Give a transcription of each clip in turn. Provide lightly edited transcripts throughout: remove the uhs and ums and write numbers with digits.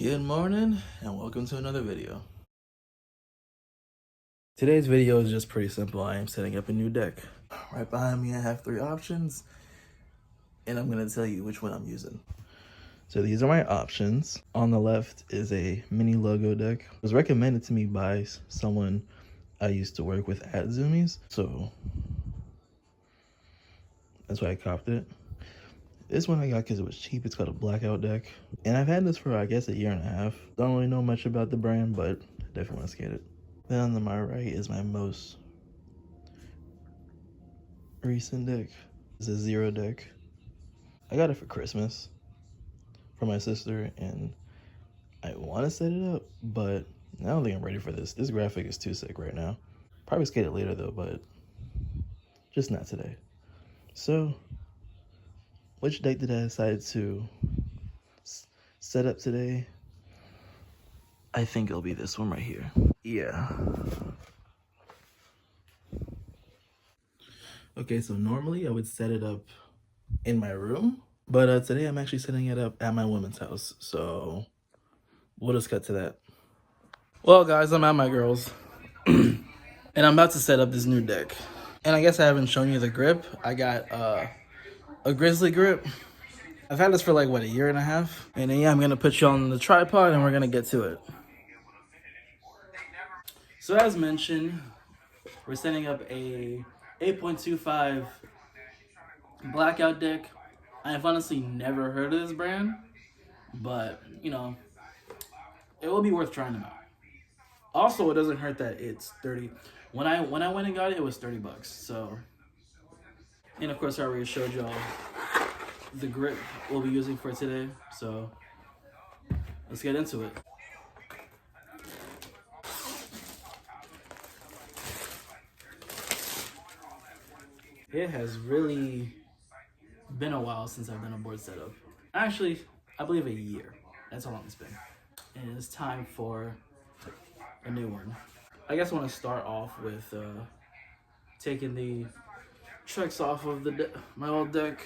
Good morning and welcome to another video. Today's video is just pretty simple. I am setting up a new deck. Right behind me I have 3 options and I'm going to tell you which one I'm using. So these are my options. On the left is a mini logo deck. It was recommended to me by someone I used to work with at Zoomies, so that's why I copped it. This one I got because it was cheap. It's called a blackout deck. And I've had this for, I guess, a year and a half. Don't really know much about the brand, but definitely want to get it. Then on my right is my most recent deck. It's a Zero deck. I got it for Christmas for my sister, and I want to set it up, but I don't think I'm ready for this. This graphic is too sick right now. Probably skate it later though, but just not today. So, which deck did I decide to set up today? I think it'll be this one right here. Yeah. Okay, so normally I would set it up in my room, but today I'm actually setting it up at my woman's house. So we'll just cut to that. Well, guys, I'm at my girl's, and I'm about to set up this new deck. And I guess I haven't shown you the grip. I got a Grizzly grip. I've had this for like, what, a year and a half? And then, yeah, I'm going to put you on the tripod and we're going to get to it. So as mentioned, we're setting up a 8.25 blackout deck. I've honestly never heard of this brand, but, you know, it will be worth trying them out. Also, it doesn't hurt that it's 30. When I went and got it, it was $30. So, and of course, I already showed y'all the grip we'll be using for today. So, let's get into it. It has really been a while since I've done a board setup. Actually, I believe a year. That's how long it's been. And it's time for a new one. I guess I want to start off with taking the tricks off of my old deck.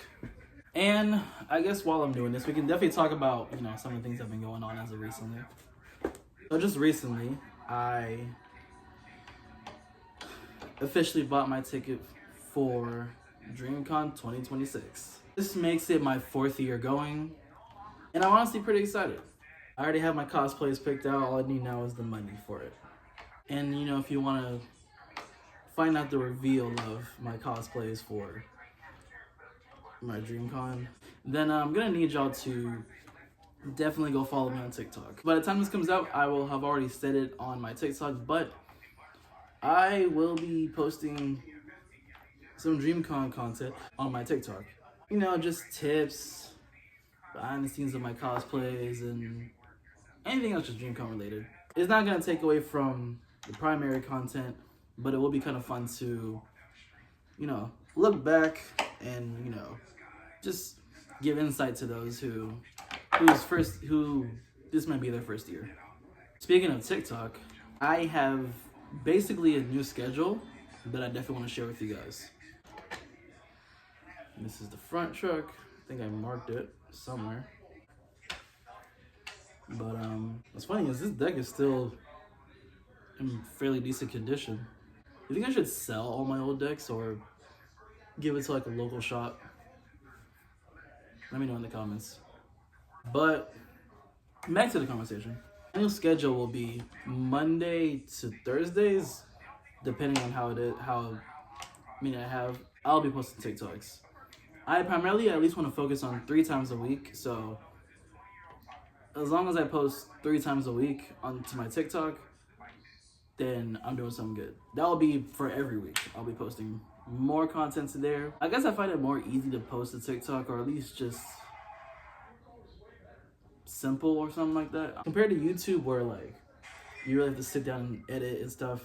And I guess while I'm doing this, we can definitely talk about, you know, some of the things that have been going on as of recently. So just recently, I officially bought my ticket for DreamCon 2026. This makes it my 4th year going, and I'm honestly pretty excited. I already have my cosplays picked out. All I need now is the money for it. And, you know, if you want to find out the reveal of my cosplays for my DreamCon, then I'm going to need y'all to definitely go follow me on TikTok. By the time this comes out, I will have already said it on my TikTok, but I will be posting some DreamCon content on my TikTok. You know, just tips, behind the scenes of my cosplays, and anything else just DreamCon related. It's not going to take away from the primary content, but it will be kind of fun to, you know, look back and, you know, just give insight to those who this might be their first year. Speaking of TikTok, I have basically a new schedule that I definitely want to share with you guys. And this is the front truck. I think I marked it somewhere. But what's funny is this deck is still in fairly decent condition. You think I should sell all my old decks or give it to like a local shop? Let me know in the comments. But back to the conversation. My new schedule will be Monday to Thursdays, depending on how it is. I'll be posting TikToks. I primarily at least want to focus on 3 times a week. So as long as I post 3 times a week onto my TikTok, then I'm doing something good. That will be for every week. I'll be posting more content to there. I guess I find it more easy to post to TikTok, or at least just simple or something like that, compared to YouTube, where like you really have to sit down and edit and stuff.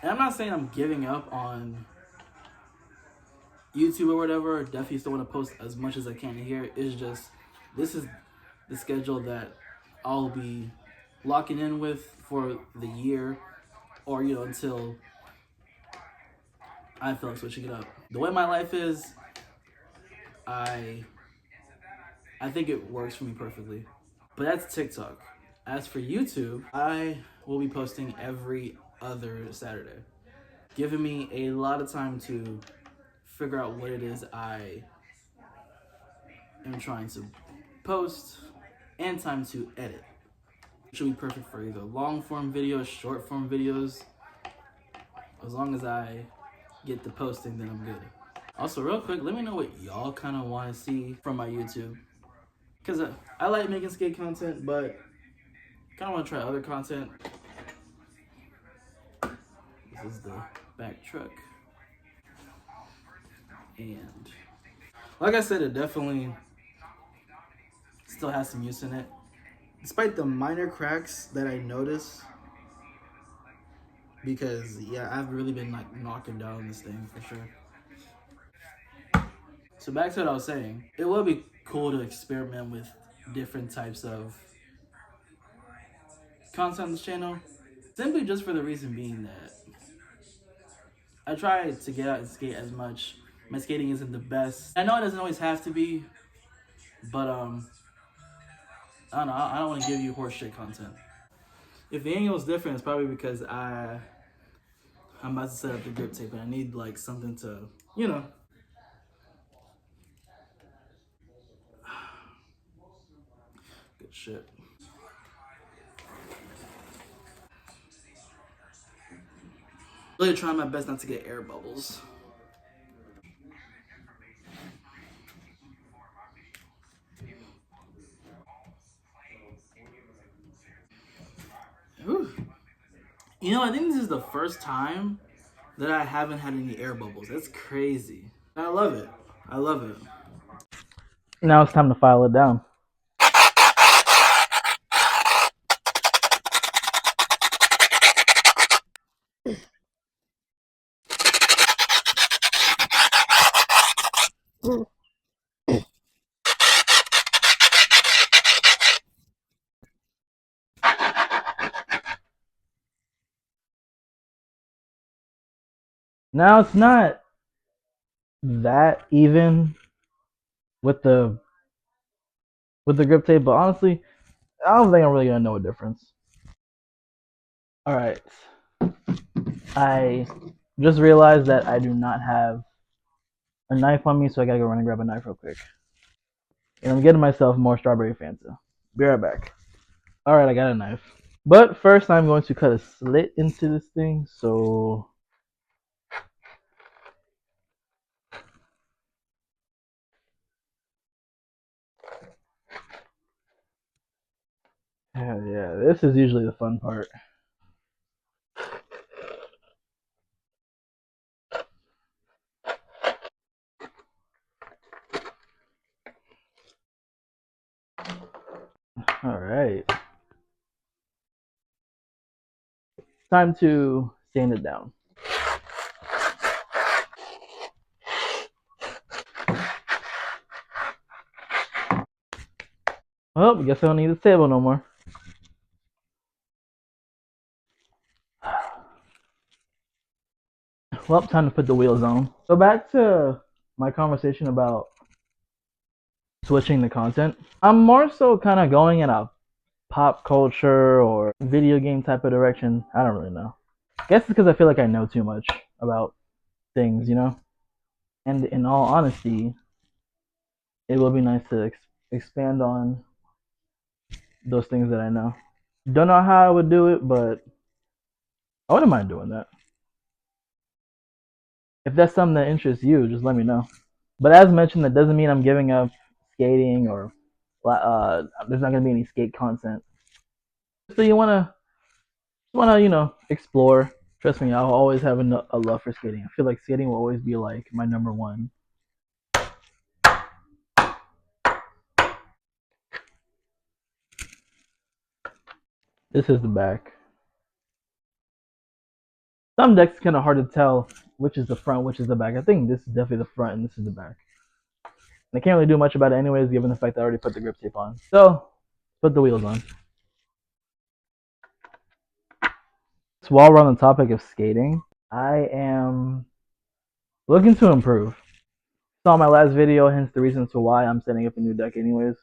And I'm not saying I'm giving up on YouTube or whatever. Definitely still want to post as much as I can here. It's just, this is the schedule that I'll be locking in with for the year, or, you know, until I feel like switching it up. The way my life is, I think it works for me perfectly. But that's TikTok. As for YouTube, I will be posting every other Saturday, giving me a lot of time to figure out what it is I am trying to post and time to edit. It should be perfect for either long form videos, short form videos. As long as I get the posting, then I'm good. Also, real quick, let me know what y'all kind of want to see from my YouTube. Because I like making skate content, but kind of want to try other content. This is the back truck. And like I said, it definitely still has some use in it. Despite the minor cracks that I notice, because yeah, I've really been like knocking down this thing for sure. So back to what I was saying, it would be cool to experiment with different types of content on this channel, simply just for the reason being that I try to get out and skate as much. My skating isn't the best. I know it doesn't always have to be, but I don't know. I don't want to give you horseshit content. If the angle is different, it's probably because I'm about to set up the grip tape and I need like something to, you know. Good shit. Really trying my best not to get air bubbles. Whew. You know, I think this is the first time that I haven't had any air bubbles. That's crazy. I love it. I love it. Now it's time to file it down. Now it's not that even with the grip tape, but honestly, I don't think I'm really gonna know a difference. All right, I just realized that I do not have a knife on me, so I gotta go run and grab a knife real quick. And I'm getting myself more strawberry Fanta. Be right back. All right, I got a knife, but first I'm going to cut a slit into this thing. So yeah, this is usually the fun part. All right. Time to sand it down. Well, I guess I don't need this table no more. Well, time to put the wheels on. So back to my conversation about switching the content. I'm more so kind of going in a pop culture or video game type of direction. I don't really know. I guess it's because I feel like I know too much about things, you know? And in all honesty, it will be nice to expand on those things that I know. Don't know how I would do it, but I wouldn't mind doing that. If that's something that interests you, just let me know. But as mentioned, that doesn't mean I'm giving up skating or there's not gonna be any skate content. So you wanna explore. Trust me, I'll always have a love for skating. I feel like skating will always be like my number one. This is the back. Some decks kind of hard to tell which is the front, which is the back. I think this is definitely the front and this is the back. And I can't really do much about it anyways, given the fact that I already put the grip tape on. So, put the wheels on. So while we're on the topic of skating, I am looking to improve. Saw my last video, hence the reason to why I'm setting up a new deck anyways.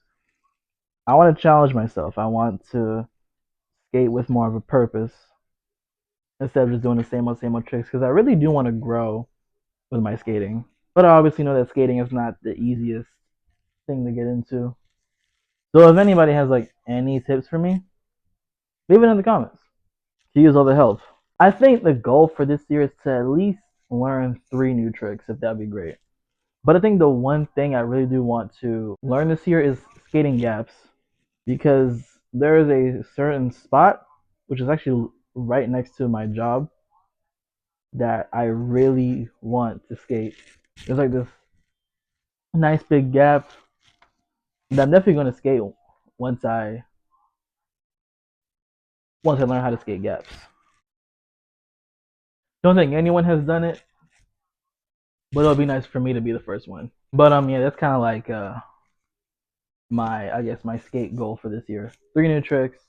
I want to challenge myself. I want to skate with more of a purpose instead of just doing the same old tricks. Because I really do want to grow with my skating, but I obviously know that skating is not the easiest thing to get into. So if anybody has like any tips for me, leave it in the comments. To use all the help. I think the goal for this year is to at least learn 3 new tricks, if that'd be great. But I think the one thing I really do want to learn this year is skating gaps, because there is a certain spot, which is actually right next to my job, that I really want to skate. There's like this nice big gap that I'm definitely going to skate once I once I learn how to skate gaps. Don't think anyone has done it, but it'll be nice for me to be the first one. But yeah, that's kind of like my I guess my skate goal for this year: 3 new tricks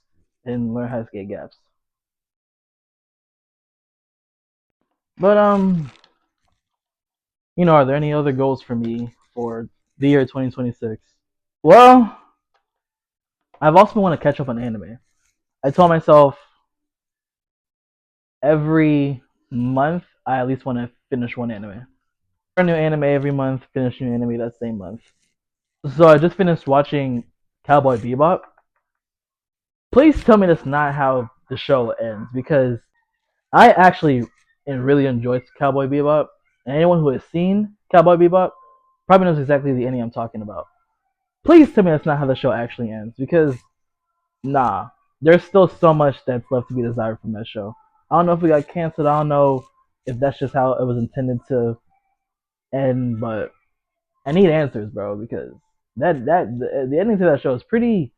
and learn how to skate gaps. But are there any other goals for me for the year 2026? Well, I've also want to catch up on anime. I told myself every month I at least want to finish one anime. A new anime every month, finish new anime that same month. So I just finished watching Cowboy Bebop. Please tell me that's not how the show ends, because I actually really enjoyed Cowboy Bebop. And anyone who has seen Cowboy Bebop probably knows exactly the ending I'm talking about. Please tell me that's not how the show actually ends, because nah, there's still so much that's left to be desired from that show. I don't know if we got canceled. I don't know if that's just how it was intended to end, but I need answers, bro, because the ending to that show is pretty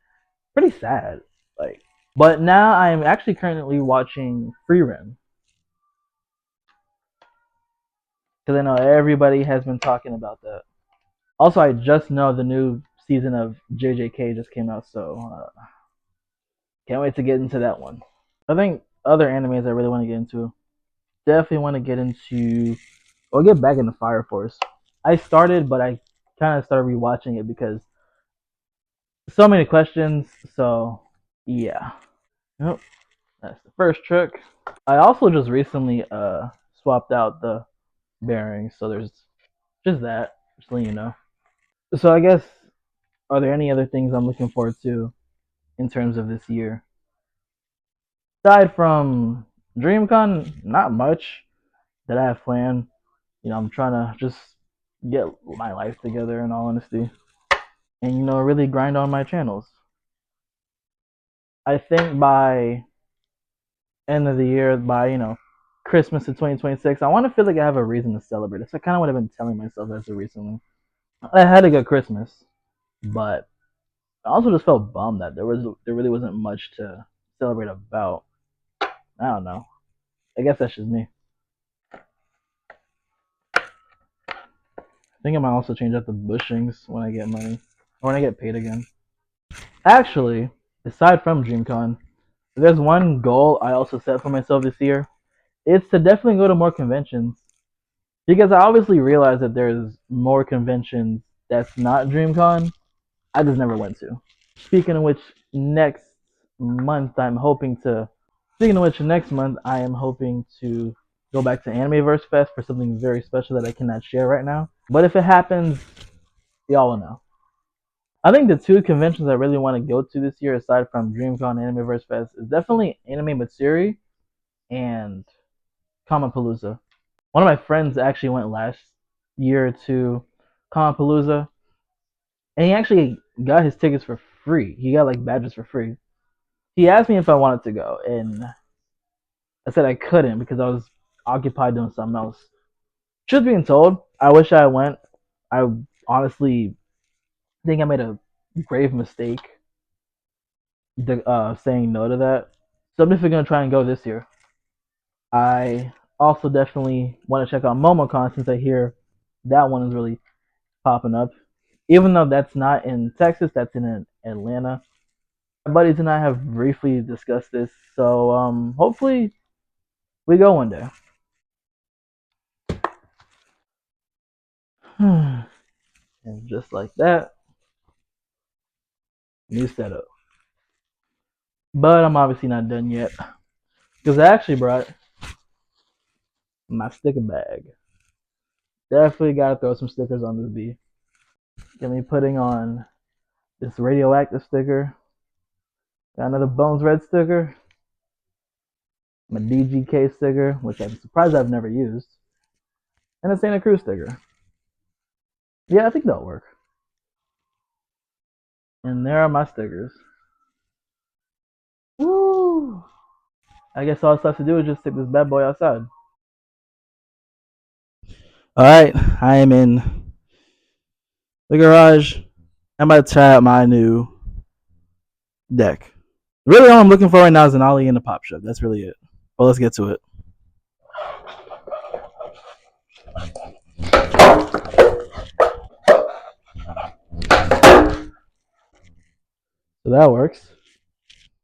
sad. Like, but now I'm actually currently watching Frieren, because I know everybody has been talking about that. Also, I just know the new season of JJK just came out, so can't wait to get into that one. I think other animes I really want to get into. Definitely want to get into or get back into Fire Force. I started, but I kind of started rewatching it because so many questions. So yeah, yep, that's the first trick. I also just recently swapped out the bearings, so there's just that. Just letting you know. So I guess, are there any other things I'm looking forward to in terms of this year? Aside from DreamCon, not much that I have planned. I'm trying to just get my life together, in all honesty, and really grind on my channels. I think by end of the year, by Christmas of 2026, I want to feel like I have a reason to celebrate. That's kind of what I've been telling myself as of recently. I had a good Christmas, but I also just felt bummed that there really wasn't much to celebrate about. I don't know. I guess that's just me. I think I might also change out the bushings when I get money or when I get paid again. Actually, aside from DreamCon, there's one goal I also set for myself this year. It's to definitely go to more conventions, because I obviously realize that there's more conventions that's not DreamCon. I just never went to. Speaking of which, next month I'm hoping to. Speaking of which, next month I am hoping to go back to Animeverse Fest for something very special that I cannot share right now. But if it happens, y'all will know. I think the 2 conventions I really want to go to this year, aside from DreamCon and Animeverse Fest, is definitely Anime Matsuri and Kamapalooza. One of my friends actually went last year to Kamapalooza, and he actually got his tickets for free. He got like badges for free. He asked me if I wanted to go, and I said I couldn't because I was occupied doing something else. Truth being told, I wish I went. I honestly think I made a grave mistake saying no to that. So I'm definitely gonna try and go this year. I also definitely want to check out MomoCon, since I hear that one is really popping up. Even though that's not in Texas, that's in Atlanta. My buddies and I have briefly discussed this, so hopefully we go one day. And just like that, new setup. But I'm obviously not done yet. Because I actually brought my sticker bag. Definitely gotta throw some stickers on this B. Get me putting on this radioactive sticker. Got another Bones Red sticker. My DGK sticker, which I'm surprised I've never used. And a Santa Cruz sticker. Yeah, I think that'll work. And there are my stickers. Woo! I guess all that's left to do is just stick this bad boy outside. Alright, I am in the garage. I'm about to try out my new deck. Really, all I'm looking for right now is an ollie and a pop shove. That's really it. Well, let's get to it. So that works.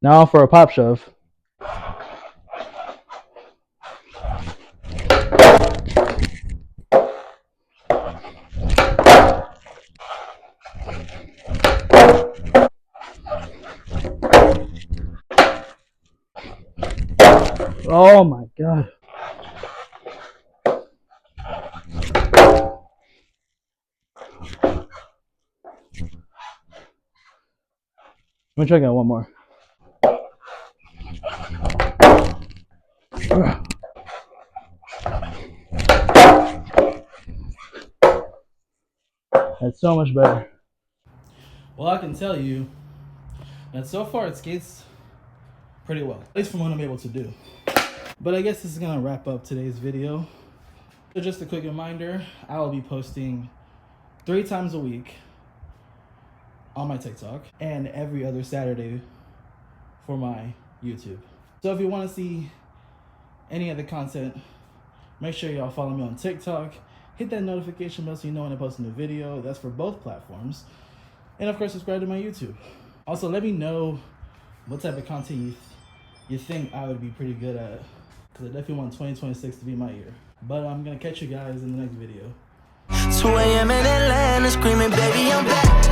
Now for a pop shove. Oh my god. Let me try again one more. That's so much better. Well, I can tell you that so far it skates pretty well, at least from what I'm able to do. But I guess this is gonna wrap up today's video. So just a quick reminder, I will be posting 3 times a week on my TikTok and every other Saturday for my YouTube. So if you want to see any of the content, make sure y'all follow me on TikTok. Hit that notification bell so you know when I post a new video. That's for both platforms. And of course, subscribe to my YouTube. Also, let me know what type of content you think I would be pretty good at, because I definitely want 2026 to be my year. But I'm going to catch you guys in the next video. 2 a.m. in Atlanta, screaming, baby, I'm back.